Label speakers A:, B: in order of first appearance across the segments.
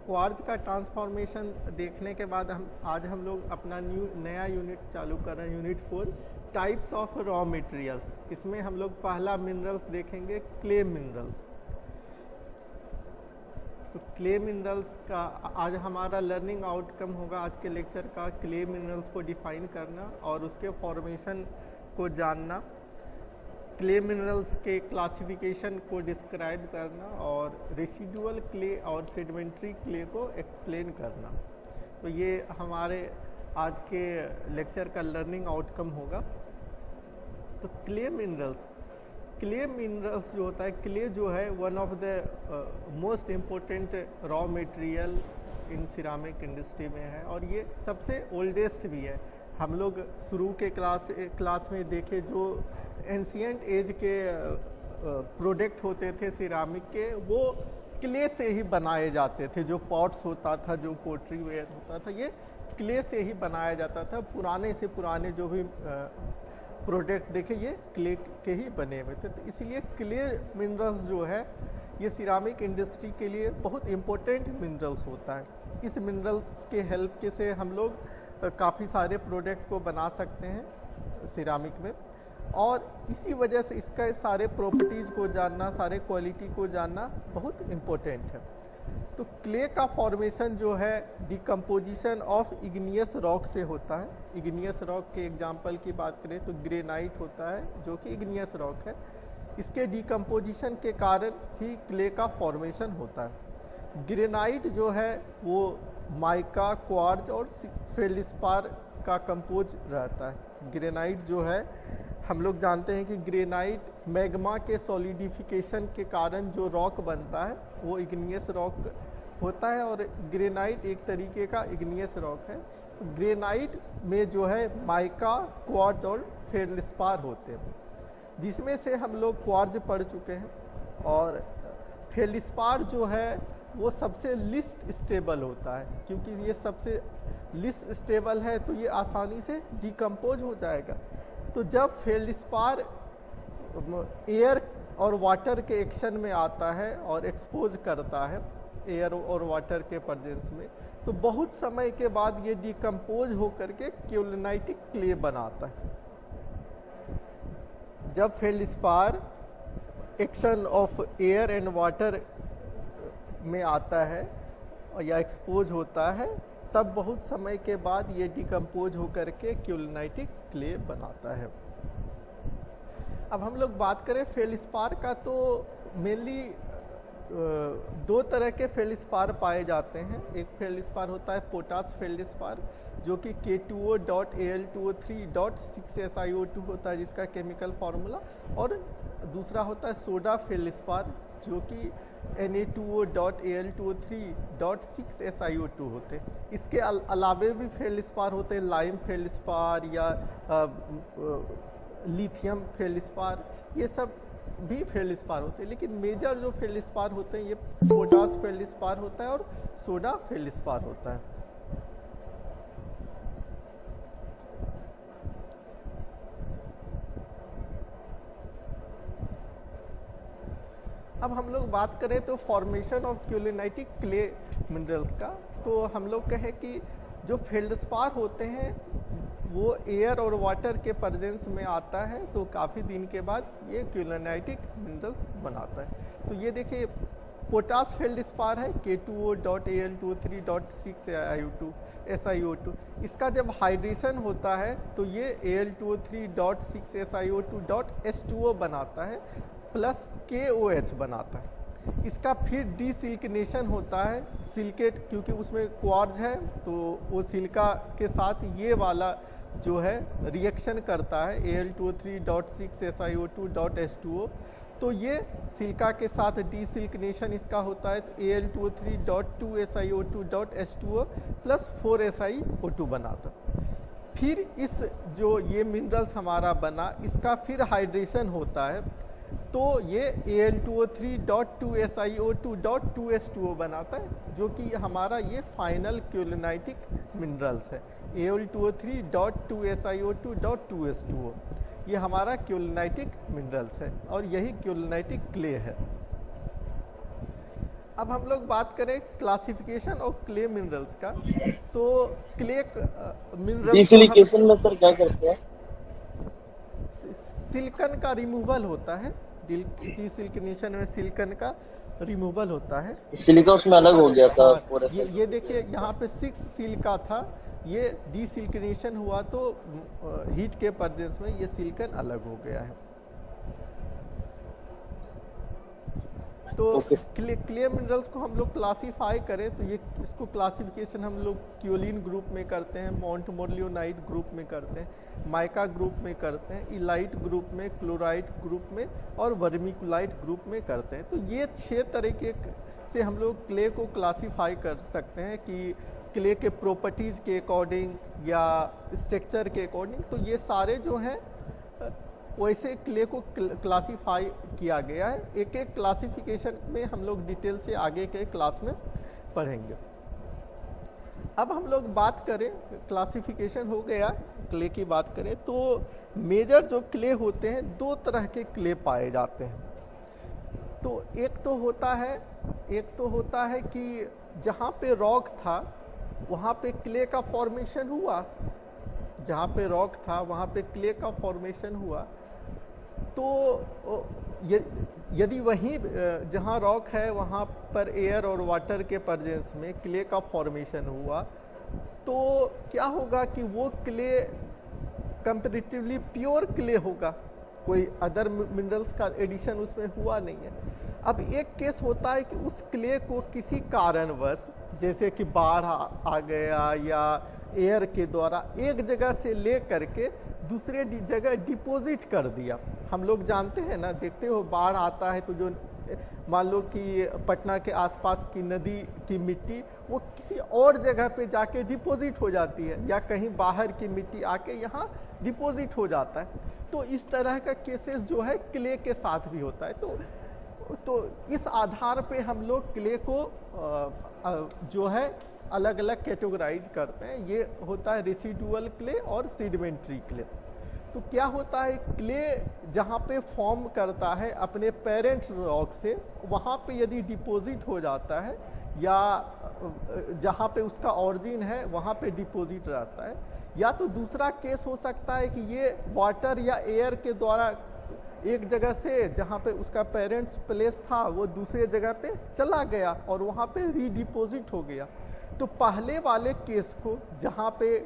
A: Quartz का transformation देखने के बाद आज हम लोग अपना नया यूनिट चालू कर रहे हैं, unit 4 types of raw materials. इसमें हम लोग पहला मिनरल्स देखेंगे, क्ले मिनरल्स। तो क्ले मिनरल्स का आज हमारा लर्निंग आउटकम होगा आज के लेक्चर का, क्ले मिनरल्स को डिफाइन करना और उसके फॉर्मेशन को जानना, क्ले मिनरल्स के क्लासिफिकेशन को डिस्क्राइब करना और रेसिडुअल क्ले और सेडिमेंट्री क्ले को एक्सप्लेन करना। तो ये हमारे आज के लेक्चर का लर्निंग आउटकम होगा। तो क्ले मिनरल्स जो होता है, क्ले जो है one of the most important raw material in ceramic industry में है और ये सबसे ओल्डेस्ट भी है। हम लोग शुरू के क्लास में देखे जो एंशियंट एज के प्रोडक्ट होते थे सिरामिक के, वो क्ले से ही बनाए जाते थे। जो पॉट्स होता था, जो पोट्री वेयर होता था, ये क्ले से ही बनाया जाता था। पुराने से पुराने जो भी प्रोडक्ट देखे ये क्ले के ही बने हुए थे। तो इसीलिए क्ले मिनरल्स जो है ये सिरामिक इंडस्ट्री के लिए बहुत इम्पोर्टेंट मिनरल्स होता है। इस मिनरल्स के हेल्प के से हम लोग काफ़ी सारे प्रोडक्ट को बना सकते हैं सिरामिक में, और इसी वजह से इसका सारे प्रॉपर्टीज़ को जानना, सारे क्वालिटी को जानना बहुत इम्पोर्टेंट है। तो क्ले का फॉर्मेशन जो है डिकम्पोजिशन ऑफ इग्नियस रॉक से होता है। इग्नियस रॉक के एग्जांपल की बात करें तो ग्रेनाइट होता है जो कि इग्नियस रॉक है। इसके डिकम्पोजिशन के कारण ही क्ले का फॉर्मेशन होता है। ग्रेनाइट जो है वो माइका, क्वार्ज और फेल्डस्पार का कंपोज रहता है। ग्रेनाइट जो है हम लोग जानते हैं कि ग्रेनाइट मैग्मा के सॉलिडिफिकेशन के कारण जो रॉक बनता है वो इग्नियस रॉक होता है और ग्रेनाइट एक तरीके का इग्नियस रॉक है। ग्रेनाइट में जो है माइका, क्वार्ज और फेल्डस्पार होते हैं, जिसमें से हम लोग क्वार्ज पढ़ चुके हैं। और फेल्डस्पार जो है वो सबसे लिस्ट स्टेबल होता है, क्योंकि ये सबसे लिस्ट स्टेबल है तो ये आसानी से डिकम्पोज हो जाएगा। तो जब फेल्डस्पार एयर और वाटर के एक्शन में आता है और एक्सपोज करता है एयर और वाटर के प्रेजेंस में, तो बहुत समय के बाद ये डिकम्पोज होकर के क्यूलिनाइटिक क्ले बनाता है। जब feldspar action of air and water में आता है या एक्सपोज होता है, तब बहुत समय के बाद ये डिकम्पोज होकर के क्यूलिनाइटिक क्ले बनाता है। अब हम लोग बात करें फेल्डस्पार का, तो मेनली दो तरह के फेल्डस्पार पाए जाते हैं। एक फेल्डस्पार होता है पोटास फेल्डस्पार जो कि K2O.Al2O3.6SiO2 होता है जिसका केमिकल फार्मूला, और दूसरा होता है सोडा फेल्डस्पार जो कि Na2O.Al2O3.6SiO2 होते हैं। इसके अलावे भी फेल्डस्पार होते हैं, लाइम फेल्डस्पार या लिथियम फेल्डस्पार, ये सब भी फेल्डस्पार होते हैं। लेकिन मेजर जो फेल्डस्पार होते हैं ये पोटास फेल्डस्पार होता है और सोडा फेल्डस्पार होता है। अब हम लोग बात करें तो फॉर्मेशन ऑफ क्यूलिनाइटिक क्ले मिनरल्स का, तो हम लोग कहें कि जो फेल्डस्पार होते हैं वो एयर और वाटर के प्रेजेंस में आता है, तो काफ़ी दिन के बाद ये क्यूलिनाइटिक मिनरल्स बनाता है। तो ये देखिए पोटास फेल्डस्पार है K2O.Al2O3.6SiO2। इसका जब हाइड्रेशन होता है तो ये Al2O3.6SiO2.H2O बनाता है प्लस KOH बनाता है। इसका फिर डीसिल्किनेशन होता है, सिलिकेट, क्योंकि उसमें क्वार्ज है तो वो सिलिका के साथ ये वाला जो है रिएक्शन करता है Al2O3.6SiO2.H2O, तो ये सिलिका के साथ डीसिल्किनेशन इसका होता है Al2O3.2SiO2.H2O प्लस 4SiO2 बनाता है। फिर इस जो ये मिनरल्स हमारा बना, इसका फिर हाइड्रेशन होता है तो ये Al2O3.2SiO2.2H2O बनाता है, जो कि हमारा ये फाइनल क्यूलिनाइटिक मिनरल्स है। Al2O3.2SiO2.2H2O ये हमारा क्यूलिनाइटिक मिनरल्स है और यही क्यूलिनाइटिक क्ले है। अब हम लोग बात करें क्लासिफिकेशन ऑफ क्ले मिनरल्स का, तो क्ले मिनरल्स
B: डिसिलिकेशन में सर क्या करते हैं?
A: सिलिकन का रिमूवल होता है। डिसिलिकेशन में सिलिकन का रिमूवल होता है।
B: सिलिका उसमें अलग हो गया था पूरे से।
A: ये देखिए यहाँ पे 6 सिलिका था, ये डिसिलिकेशन हुआ तो हीट के प्रेजेंस में ये सिलिकन अलग हो गया है। तो क्ले मिनरल्स को हम लोग क्लासीफाई करें तो ये इसको क्लासिफिकेशन हम लोग क्योलिन ग्रुप में करते हैं, माउंट मोरलियोनाइट ग्रुप में करते हैं, माइका ग्रुप में करते हैं, इलाइट ग्रुप में, क्लोराइट ग्रुप में और वर्मिकुलाइट ग्रुप में करते हैं। तो ये 6 तरीके से हम लोग क्ले को क्लासीफाई कर सकते हैं कि क्ले के प्रॉपर्टीज़ के अकॉर्डिंग या स्ट्रक्चर के अकॉर्डिंग। तो ये सारे जो हैं वैसे क्ले को क्लासीफाई किया गया है। एक एक क्लासिफिकेशन में हम लोग डिटेल से आगे के क्लास में पढ़ेंगे। अब हम लोग बात करें, क्लासिफिकेशन हो गया, क्ले की बात करें तो मेजर जो क्ले होते हैं 2 तरह के क्ले पाए जाते हैं। तो एक तो होता है कि जहाँ पे रॉक था वहाँ पे क्ले का फॉर्मेशन हुआ, जहाँ पे रॉक था वहाँ पे क्ले का फॉर्मेशन हुआ। तो यदि वहीं जहाँ रॉक है वहाँ पर एयर और वाटर के प्रेजेंस में क्ले का फॉर्मेशन हुआ, तो क्या होगा कि वो क्ले कंपैरेटिवली प्योर क्ले होगा, कोई अदर मिनरल्स का एडिशन उसमें हुआ नहीं है। अब एक केस होता है कि उस क्ले को किसी कारणवश, जैसे कि बाढ़ आ गया या एयर के द्वारा एक जगह से ले करके दूसरे जगह डिपॉजिट कर दिया। हम लोग जानते हैं ना, देखते हो बाढ़ आता है तो जो मान लो कि पटना के आसपास की नदी की मिट्टी वो किसी और जगह पे जाके डिपॉजिट हो जाती है, या कहीं बाहर की मिट्टी आके यहाँ डिपॉजिट हो जाता है। तो इस तरह का केसेस जो है क्ले के साथ भी होता है। तो इस आधार पे हम लोग क्ले को जो है अलग अलग कैटेगराइज करते हैं। ये होता है रेसिडुअल क्ले और सीडिमेंट्री क्ले। तो क्या होता है, क्ले जहाँ पे फॉर्म करता है अपने पेरेंट रॉक से, वहाँ पे यदि डिपॉजिट हो जाता है या जहाँ पे उसका ऑरिजिन है वहाँ पे डिपॉजिट रहता है, या तो दूसरा केस हो सकता है कि ये वाटर या एयर के द्वारा एक जगह से जहाँ पे उसका पेरेंट्स प्लेस था वो दूसरे जगह पे चला गया और वहाँ पे रीडिपोजिट हो गया। तो पहले वाले केस को जहाँ पे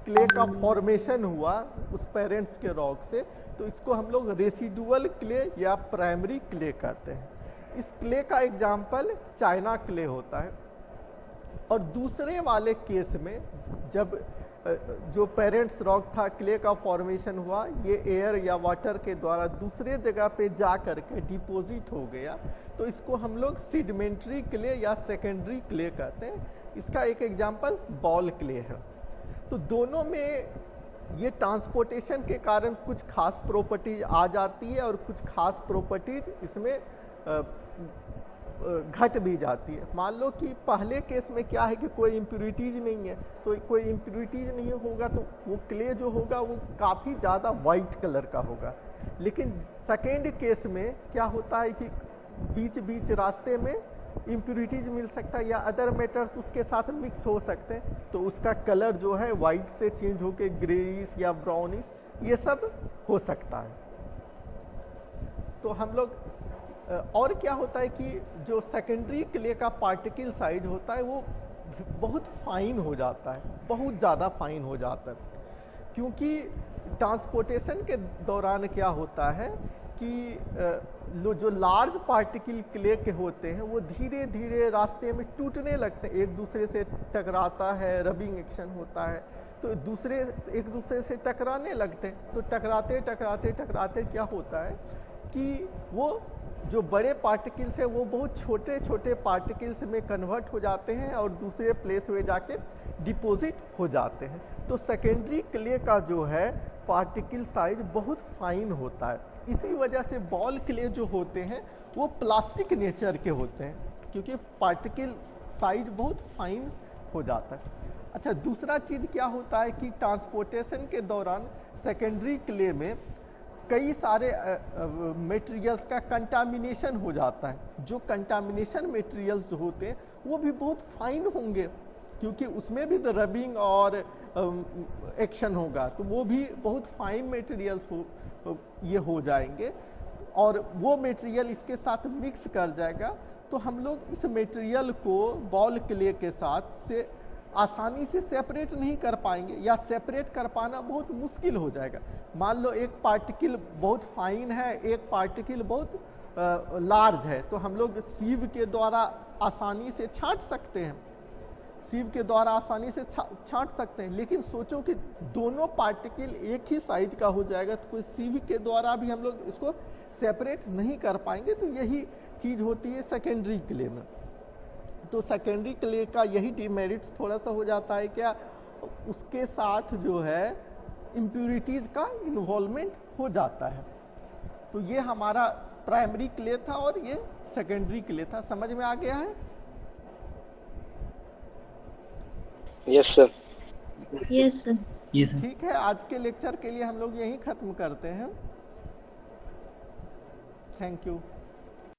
A: क्ले का फॉर्मेशन हुआ उस पेरेंट्स के रॉक से, तो इसको हम लोग रेसिडुअल क्ले या प्राइमरी क्ले कहते हैं। इस क्ले का एग्जाम्पल चाइना क्ले होता है। और दूसरे वाले केस में जब जो पेरेंट्स रॉक था, क्ले का फॉर्मेशन हुआ, ये एयर या वाटर के द्वारा दूसरे जगह पे जा करके डिपॉजिट हो गया, तो इसको हम लोग सीडिमेंट्री क्ले या सेकेंडरी क्ले कहते हैं। इसका एक एग्जाम्पल बॉल क्ले है। तो दोनों में ये ट्रांसपोर्टेशन के कारण कुछ खास प्रॉपर्टीज आ जाती है और कुछ खास प्रॉपर्टीज इसमें घट भी जाती है। मान लो कि पहले केस में क्या है कि कोई इम्प्यूरिटीज नहीं है, तो कोई इम्प्यूरिटीज नहीं होगा तो वो क्ले जो होगा वो काफ़ी ज़्यादा वाइट कलर का होगा। लेकिन सेकेंड केस में क्या होता है कि बीच बीच रास्ते में इम्प्यूरिटीज मिल सकता है या अदर मेटर्स उसके साथ मिक्स हो सकते हैं, तो उसका कलर जो है वाइट से चेंज होके ग्रेइश या ब्राउनिश ये सब हो सकता है। तो हम लोग और क्या होता है कि जो सेकेंडरी क्ले का पार्टिकल साइज होता है वो बहुत फाइन हो जाता है, बहुत ज़्यादा फाइन हो जाता है, क्योंकि ट्रांसपोर्टेशन के दौरान क्या होता है कि जो लार्ज पार्टिकल क्ले के होते हैं वो धीरे धीरे रास्ते में टूटने लगते हैं, एक दूसरे से टकराता है, रबिंग एक्शन होता है, तो एक दूसरे से टकराने लगते हैं। तो टकराते टकराते टकराते क्या होता है कि वो जो बड़े पार्टिकल्स हैं वो बहुत छोटे छोटे पार्टिकल्स में कन्वर्ट हो जाते हैं और दूसरे प्लेस में जाके डिपॉजिट हो जाते हैं। तो सेकेंडरी क्ले का जो है पार्टिकल साइज बहुत फाइन होता है। इसी वजह से बॉल क्ले जो होते हैं वो प्लास्टिक नेचर के होते हैं, क्योंकि पार्टिकल साइज बहुत फाइन हो जाता है। अच्छा, दूसरा चीज़ क्या होता है कि ट्रांसपोर्टेशन के दौरान सेकेंडरी क्ले में कई सारे मटेरियल्स का कंटामिनेशन हो जाता है। जो कंटामिनेशन मटेरियल्स होते हैं वो भी बहुत फाइन होंगे, क्योंकि उसमें भी तो रबिंग और एक्शन होगा, तो वो भी बहुत फाइन मटेरियल्स ये हो जाएंगे, और वो मटेरियल इसके साथ मिक्स कर जाएगा। तो हम लोग इस मटेरियल को बॉल क्ले के साथ से आसानी से सेपरेट नहीं कर पाएंगे, या सेपरेट कर पाना बहुत मुश्किल हो जाएगा। मान लो एक पार्टिकल बहुत फाइन है, एक पार्टिकल बहुत लार्ज है, तो हम लोग सीव के द्वारा आसानी से छांट सकते हैं, सीव के द्वारा आसानी से छांट सकते हैं। लेकिन सोचो कि दोनों पार्टिकल एक ही साइज का हो जाएगा, तो कोई सीव के द्वारा भी हम लोग इसको सेपरेट नहीं कर पाएंगे। तो यही चीज़ होती है सेकेंडरी क्ले में। तो सेकेंडरी क्ले का यही डिमेरिट्स थोड़ा सा हो जाता है, क्या उसके साथ जो है इम्प्यूरिटीज़ का इन्वॉल्वमेंट हो जाता है। तो ये हमारा प्राइमरी क्ले था और ये सेकेंडरी क्ले था। समझ में आ गया है?
B: Yes sir.
C: Yes sir.
D: ये सर।
A: ठीक है, आज के लेक्चर के लिए हम लोग यहीं ख़त्म करते हैं। Thank you.